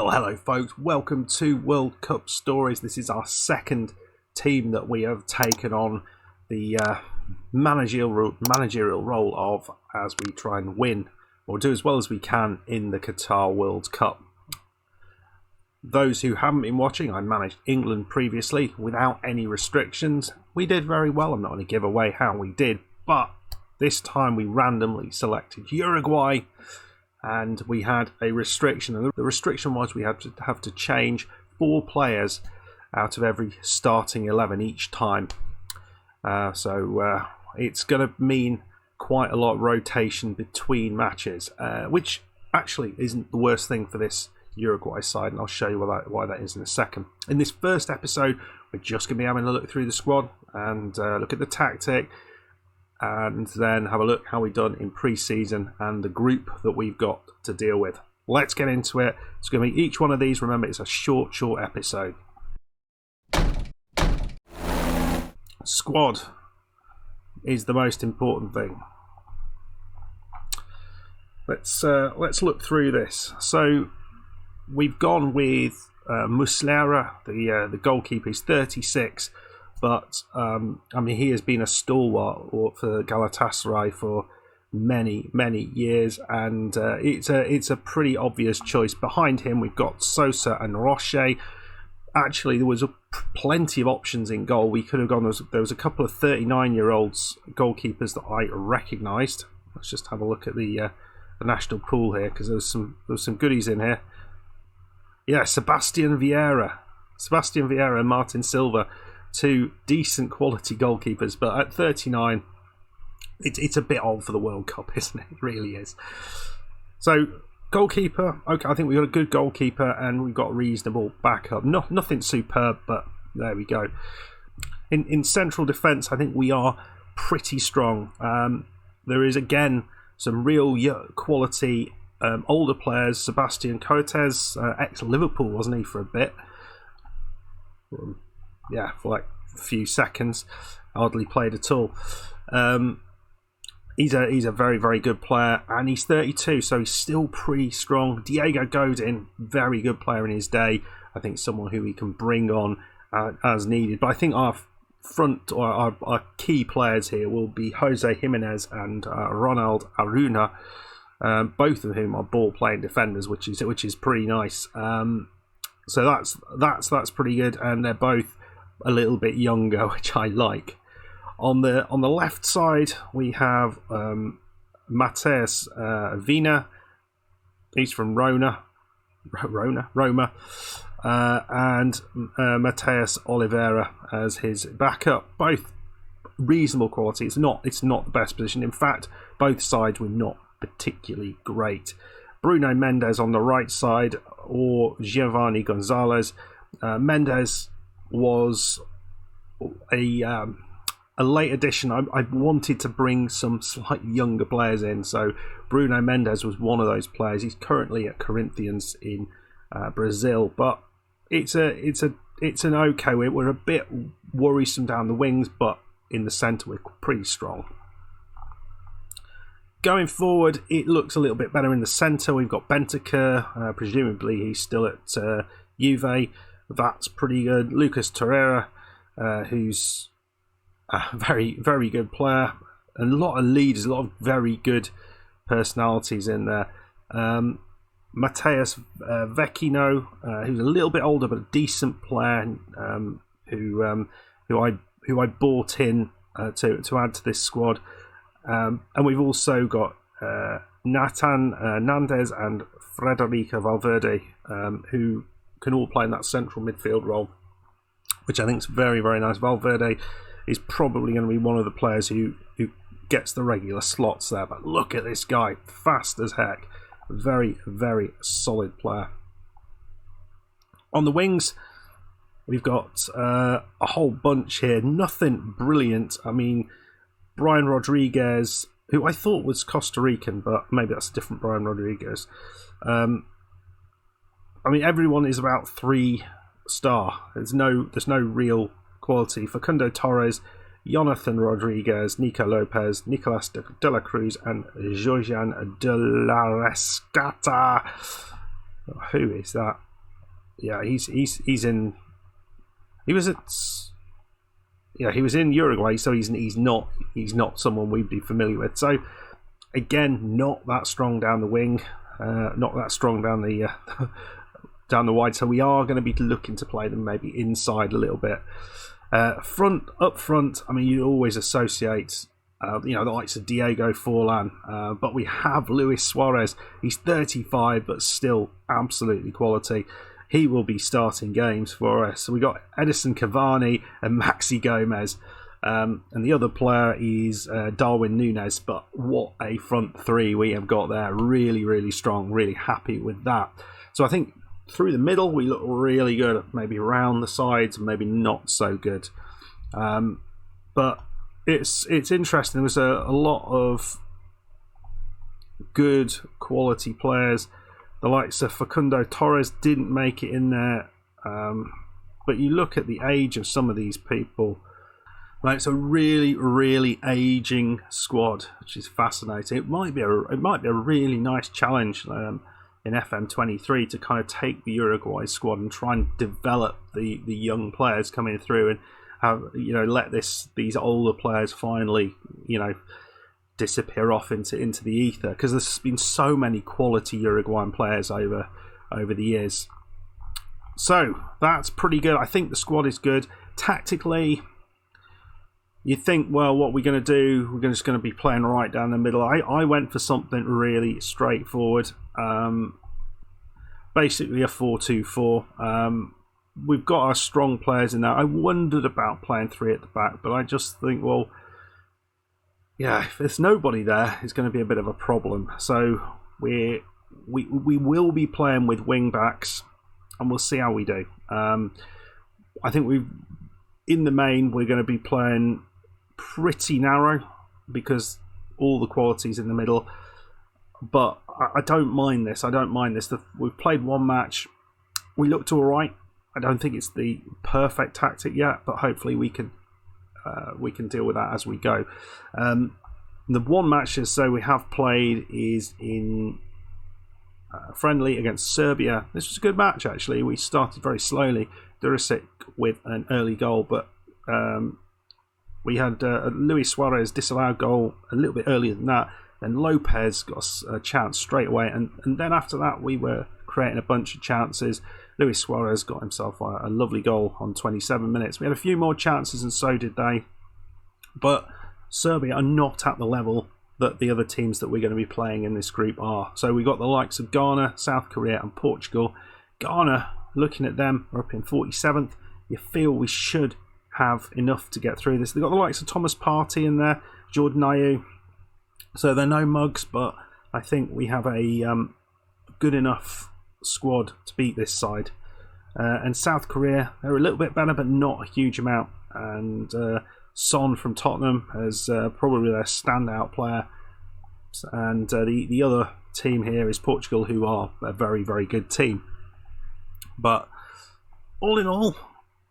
Well, hello folks, welcome to World Cup Stories. This is our second team that we have taken on the managerial role of as we try and win or do as well as we can in the Qatar World Cup. Those who haven't been watching, I managed England previously without any restrictions. We did very well. I'm not going to give away how we did, but this time we randomly selected Uruguay. And we had a restriction, and the restriction was we had to have to change 4 players out of every starting 11 each time. So it's going to mean quite a lot of rotation between matches, which actually isn't the worst thing for this Uruguay side, and I'll show you why that is in a second. In this first episode, we're just going to be having a look through the squad and look at the tactic, and then have a look how we've done in pre-season and the group that we've got to deal with. Let's get into it. It's going to be each one of these. Remember, it's a short episode. Squad is the most important thing. Let's look through this. So we've gone with Muslera, the goalkeeper. He's 36. But he has been a stalwart for Galatasaray for many years, and it's a pretty obvious choice. Behind him, we've got Sosa and Roche. Actually, there was plenty of options in goal. We could have gone. There was a couple of 39-year-olds goalkeepers that I recognised. Let's just have a look at the national pool here, because there was some goodies in here. Yeah, Sebastian Vieira, and Martin Silva. 2 decent quality goalkeepers, but at 39, it's a bit old for the World Cup, isn't it? It really is. So, goalkeeper, okay, I think we've got a good goalkeeper and we've got reasonable backup. Nothing superb, but there we go. In central defence, I think we are pretty strong. There is, again, some real quality older players. Sebastian Coates, ex-Liverpool, wasn't he, for a bit? Yeah, for like a few seconds. Hardly played at all. He's a very, very good player, and he's 32, so he's still pretty strong. Diego Godin, very good player in his day. I think someone who we can bring on as needed. But I think our front or our key players here will be Jose Jimenez and Ronald Aruna, both of whom are ball-playing defenders, which is pretty nice. So that's pretty good, and they're both a little bit younger, which I like. On the left side, we have Mateus Vina. He's from Roma, and Mateus Oliveira as his backup. Both reasonable quality. It's not the best position. In fact, both sides were not particularly great. Bruno Mendes on the right side, or Giovanni Gonzalez. Mendes was a late addition. I wanted to bring some slightly younger players in, so Bruno Mendes was one of those players. He's currently at Corinthians in Brazil, but it's an okay. We're a bit worrisome down the wings, but in the centre we're pretty strong. Going forward, it looks a little bit better in the centre. We've got Bentancur, presumably he's still at Juve. That's pretty good. Lucas Torreira, who's a very, very good player. And a lot of leaders, a lot of very good personalities in there. Mateus Vecchino, who's a little bit older but a decent player, who I bought in to add to this squad. And we've also got Nathan Nandez and Frederico Valverde, who can all play in that central midfield role, which I think is very, very nice. Valverde is probably going to be one of the players who gets the regular slots there. But look at this guy, fast as heck. Very, very solid player. On the wings, we've got a whole bunch here. Nothing brilliant. I mean, Brian Rodriguez, who I thought was Costa Rican, but maybe that's a different Brian Rodriguez. Everyone is about 3-star. There's no real quality. Facundo Torres, Jonathan Rodriguez, Nico Lopez, Nicolas de la Cruz, and Georgian de la Rescata. Who is that? yeah, he's in. He was at. Yeah, he was in Uruguay, so he's not someone we'd be familiar with. So again, not that strong down the wing, not that strong down the down the wide. So we are going to be looking to play them maybe inside a little bit. Up front. I mean, you always associate, the likes of Diego Forlan, but we have Luis Suarez. He's 35, but still absolutely quality. He will be starting games for us. So we got Edison Cavani and Maxi Gomez, and the other player is Darwin Núñez. But what a front three we have got there! Really, really strong. Really happy with that. So I think through the middle we look really good. Maybe around the sides, maybe not so good. But it's interesting. There was a lot of good quality players. The likes of Facundo Torres didn't make it in there, but you look at the age of some of these people. Like, it's a really, really aging squad, which is fascinating. It might be a really nice challenge in FM23 to kind of take the Uruguay squad and try and develop the young players coming through and have, let these older players finally disappear off into the ether, because there's been so many quality Uruguayan players over the years. So that's pretty good. I think the squad is good. Tactically, you think, well, what we're going to do, we're just going to be playing right down the middle. I went for something really straightforward, basically a 4-2-4. We've got our strong players in there. I wondered about playing three at the back, but I just think, well, yeah, if there's nobody there, it's going to be a bit of a problem. So we will be playing with wing backs, and we'll see how we do. I think in the main, we're going to be playing pretty narrow because all the quality's in the middle. But I don't mind this. We've played one match. We looked all right. I don't think it's the perfect tactic yet, but hopefully we can deal with that as we go. The one match we have played is in friendly against Serbia. This was a good match, actually. We started very slowly. Durasic with an early goal, but we had Luis Suarez disallowed goal a little bit earlier than that, and Lopez got a chance straight away, and then after that we were creating a bunch of chances. Luis Suarez got himself a lovely goal on 27 minutes. We had a few more chances, and so did they. But Serbia are not at the level that the other teams that we're going to be playing in this group are. So we got the likes of Ghana, South Korea and Portugal. Ghana, looking at them, are up in 47th. You feel we should have enough to get through this. They've got the likes of Thomas Partey in there, Jordan Ayew. So they're no mugs, but I think we have a good enough squad to beat this side. And South Korea, they're a little bit better, but not a huge amount. And Son from Tottenham is probably their standout player. And the other team here is Portugal, who are a very, very good team. But all in all,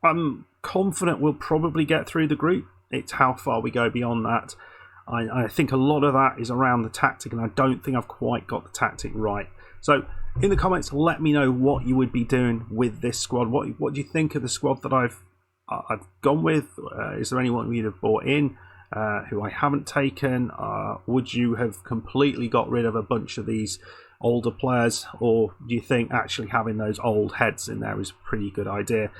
I'm confident we'll probably get through the group. It's how far we go beyond that. I think a lot of that is around the tactic, and I don't think I've quite got the tactic right. So in the comments, let me know what you would be doing with this squad. What do you think of the squad that I've gone with? Is there anyone you'd have brought in who I haven't taken? Would you have completely got rid of a bunch of these older players, or do you think actually having those old heads in there is a pretty good idea?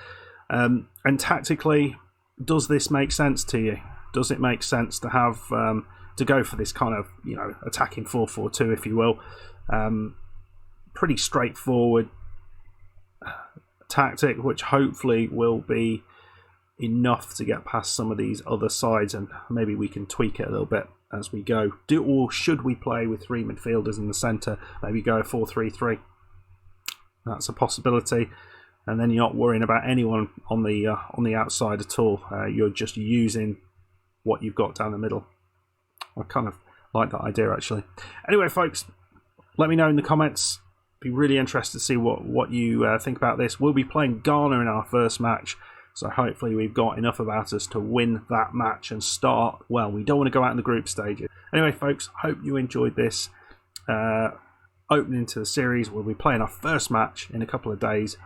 And tactically, does this make sense to you? Does it make sense to have to go for this kind of attacking 4-4-2, if you will? Pretty straightforward tactic, which hopefully will be enough to get past some of these other sides, and maybe we can tweak it a little bit as we go. Or should we play with three midfielders in the centre? Maybe go 4-3-3. That's a possibility, and then you're not worrying about anyone on the outside at all. You're just using what you've got down the middle. I kind of like that idea, actually. Anyway, folks, let me know in the comments. Be really interested to see what you think about this. We'll be playing Ghana in our first match, so hopefully we've got enough about us to win that match and start well. We don't want to go out in the group stages. Anyway, folks, hope you enjoyed this opening to the series. We'll be playing our first match in a couple of days.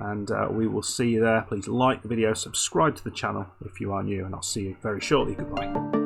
and we will see you there. Please like the video, subscribe to the channel if you are new, and I'll see you very shortly. Goodbye.